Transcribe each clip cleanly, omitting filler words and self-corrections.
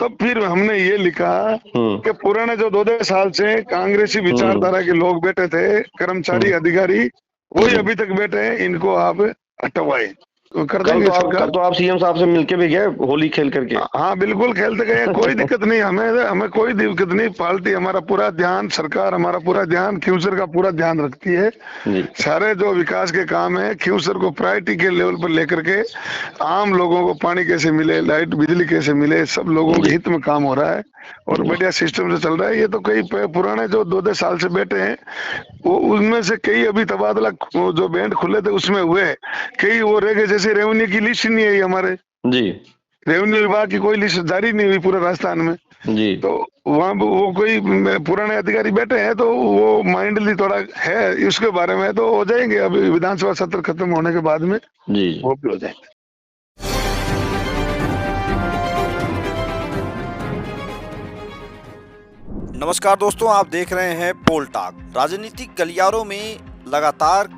तब फिर हमने ये लिखा कि पुराने जो 2-2 साल से कांग्रेसी विचारधारा के लोग बैठे थे, कर्मचारी अधिकारी, वही अभी तक बैठे हैं, इनको आप हटवाए तो कर देंगे सरकार। कल तो आप सीएम साहब से मिलके भी गए होली खेल करके। हाँ बिल्कुल खेलते गए, कोई दिक्कत नहीं, हमें कोई दिक्कत नहीं। पार्टी हमारा पूरा ध्यान, सरकार हमारा पूरा ध्यान, क्यूसर का पूरा ध्यान रखती है। सारे जो विकास के काम है क्यूसर को प्रायोरिटी के लेवल पर लेकर के आम लोगों को पानी कैसे मिले, लाइट बिजली कैसे मिले, सब लोगों के हित में काम हो रहा है और बढ़िया सिस्टम से चल रहा है। ये तो कई पुराने जो 2-2 साल से बैठे हैं, वो उनमें से कई अभी तबादला जो बैंड खुले थे उसमें हुए, कई वो रह गए। जैसे रेवेन्यू की लिस्ट नहीं है हमारे जी, रेवेन्यू विभाग की कोई लिस्ट जारी नहीं हुई पूरे राजस्थान में जी। तो वहाँ वो कोई पुराने अधिकारी बैठे हैं, तो वो माइंडली थोड़ा है इसके बारे में, तो हो जाएंगे अभी विधानसभा सत्र खत्म होने के बाद में जी, वो भी हो जाएंगे। नमस्कार दोस्तों, आप देख रहे हैं पोल टॉक। राजनीतिक गलियारों में लगातार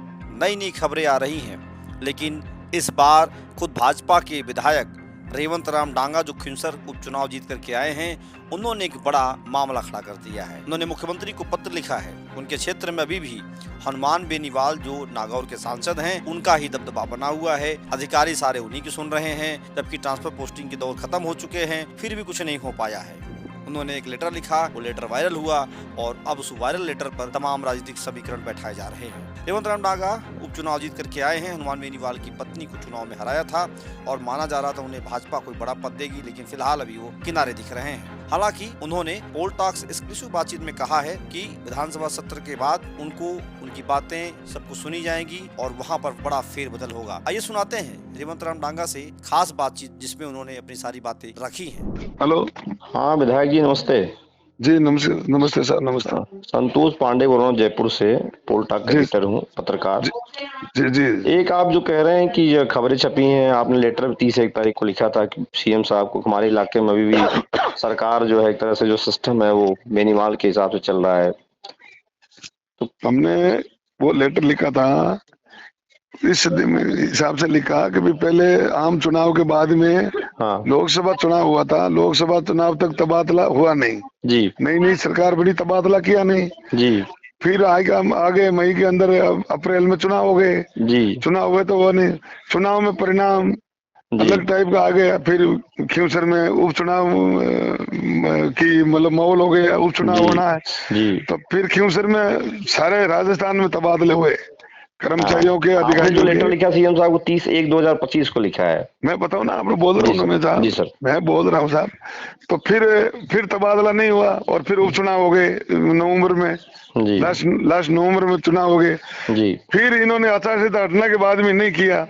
नई नई खबरें आ रही हैं, लेकिन इस बार खुद भाजपा के विधायक रेवंत राम डांगा जो खिंसर उपचुनाव जीत करके आए हैं, उन्होंने एक बड़ा मामला खड़ा कर दिया है। उन्होंने मुख्यमंत्री को पत्र लिखा है। उनके क्षेत्र में अभी भी हनुमान बेनीवाल जो नागौर के सांसद हैं, उनका ही दबदबा बना हुआ है। अधिकारी सारे उन्हीं की सुन रहे हैं, जबकि ट्रांसफर पोस्टिंग के दौर खत्म हो चुके हैं, फिर भी कुछ नहीं हो पाया है। उन्होंने एक लेटर लिखा, वो लेटर वायरल हुआ और अब उस वायरल लेटर पर तमाम राजनीतिक समीकरण बैठाए जा रहे हैं। रेवंत राम डांगा उपचुनाव जीत करके आए हैं। हनुमान बेनीवाल की पत्नी को चुनाव में हराया था और माना जा रहा था उन्हें भाजपा कोई बड़ा पद देगी, लेकिन फिलहाल अभी वो किनारे दिख रहे हैं। हालांकि उन्होंने पोल टॉक्स एक्सक्लूसिव बातचीत में कहा है कि विधानसभा सत्र के बाद उनको उनकी बातें सबको सुनी जाएंगी और वहां पर बड़ा फेरबदल होगा। आइए सुनाते हैं रेवंत राम डांगा से खास बातचीत, जिसमें उन्होंने अपनी सारी बातें रखी हैं। हेलो, हाँ विधायक जी नमस्ते। जी नमस्ते सर, नमस्ते। संतोष पांडे बोल रहा हूँ जयपुर से, पोल टॉक एडिटर हूँ, पत्रकार जी। एक आप जो कह रहे हैं कि ये खबरें छपी हैं, आपने लेटर 30 तारीख को लिखा था कि सीएम साहब को हमारे इलाके में अभी भी सरकार जो है एक तरह से जो सिस्टम है वो बेनीवाल के हिसाब से चल रहा है, तो हमने वो लेटर लिखा था इस हिसाब से लिखा कि भी पहले आम चुनाव के बाद में लोकसभा चुनाव हुआ था, लोकसभा चुनाव तक तबादला हुआ नहीं जी, नई सरकार बड़ी, तबादला किया नहीं जी। फिर आगे मई के अंदर अप्रैल में चुनाव हो गए जी, चुनाव हुए तो वो नहीं, चुनाव में परिणाम अलग टाइप का आ गया। फिर खिंसर में उपचुनाव की मतलब माहौल हो गया, उपचुनाव होना है जी। तो फिर खिंसर में सारे राजस्थान में तबादले हुए कर्मचारियों के, अधिकारियों। जो लेटर लिखा सीएम साहब को 30/1/2025 को लिखा है, मैं बताऊं ना, आपको बोल रहा हूँ साहब जी, सर मैं बोल रहा हूँ साहब। तो फिर तबादला नहीं हुआ और फिर उपचुनाव हो गए नवंबर में जी, लास्ट नवंबर में चुनाव हो गए जी। फिर इन्होंने आचार संहिता हटने के बाद में नहीं किया,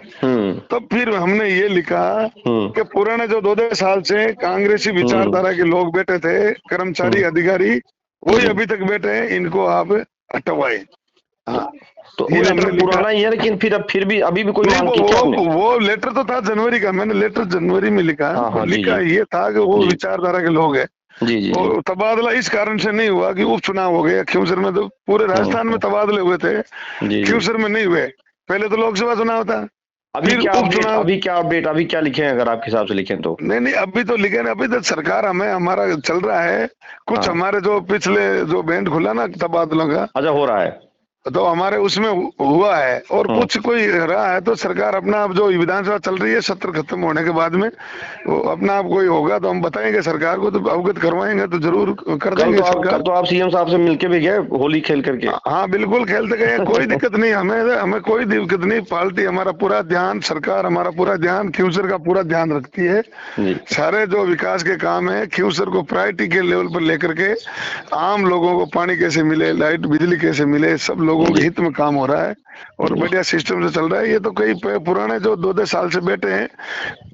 तब फिर हमने ये लिखा कि पुराने जो 2-2 साल से कांग्रेसी विचारधारा के लोग बैठे थे, कर्मचारी अधिकारी, वही अभी तक बैठे हैं, इनको आप हटवाए। हाँ, तो वो लेटर पुराना ही है, लेकिन फिर भी अभी भी कोई वो लेटर तो था जनवरी का, मैंने लेटर जनवरी में लिखा। लिखा ये था कि वो विचारधारा के लोग हैं जी। तो तबादला इस कारण से नहीं हुआ कि उपचुनाव हो गया। खिंसर में तो पूरे राजस्थान में तबादले हुए थे, खिंसर में नहीं हुए। पहले तो लोकसभा चुनाव था, अभी क्या अपडेट, अभी क्या लिखे हैं अगर आपके हिसाब से लिखें तो? नहीं अभी तो लिखे नहीं, अभी तो सरकार हमारा चल रहा है कुछ। हमारे जो पिछले जो बैंड खुला ना तबादलों का, अच्छा हो रहा है, तो हमारे उसमें हुआ है और कुछ कोई रहा है, तो सरकार अपना जो विधानसभा चल रही है सत्र खत्म होने के बाद में वो अपना आप कोई होगा तो हम बताएंगे सरकार को, तो अवगत करवाएंगे तो जरूर कर देंगे सरकार। तो आप सीएम साहब से मिलके भी गए होली खेल करके? हाँ बिल्कुल खेलते गए, कोई दिक्कत नहीं, हमें कोई दिक्कत नहीं। पार्टी हमारा पूरा ध्यान, सरकार हमारा पूरा ध्यान, क्यूसर का पूरा ध्यान रखती है। सारे जो विकास के काम है क्यूसर को प्रायोरिटी के लेवल पर लेकर के आम लोगों को पानी कैसे मिले, लाइट बिजली कैसे मिले, सब लोगों के हित में काम हो रहा है और बढ़िया सिस्टम से चल रहा है। ये तो कई पुराने जो 2-2 साल से बैठे हैं,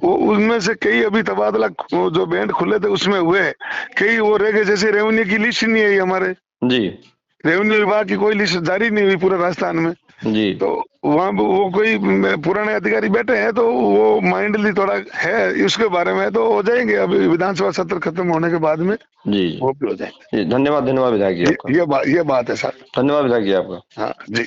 वो उनमें से कई अभी तबादला जो बैंड खुले थे उसमें हुए, कई वो रह गए। जैसे रेवेन्यू की लिस्ट नहीं है हमारे जी, रेवेन्यू विभाग की कोई लिस्ट जारी नहीं हुई पूरे राजस्थान में जी। तो वहाँ वो कोई पुराने अधिकारी बैठे हैं, तो वो माइंडली थोड़ा है इसके बारे में, तो हो जाएंगे अभी विधानसभा सत्र खत्म होने के बाद में जी, वो भी हो जाएंगे। धन्यवाद विधायक जी आपका। ये बात है सर, धन्यवाद विधायक जी आपका। हाँ जी।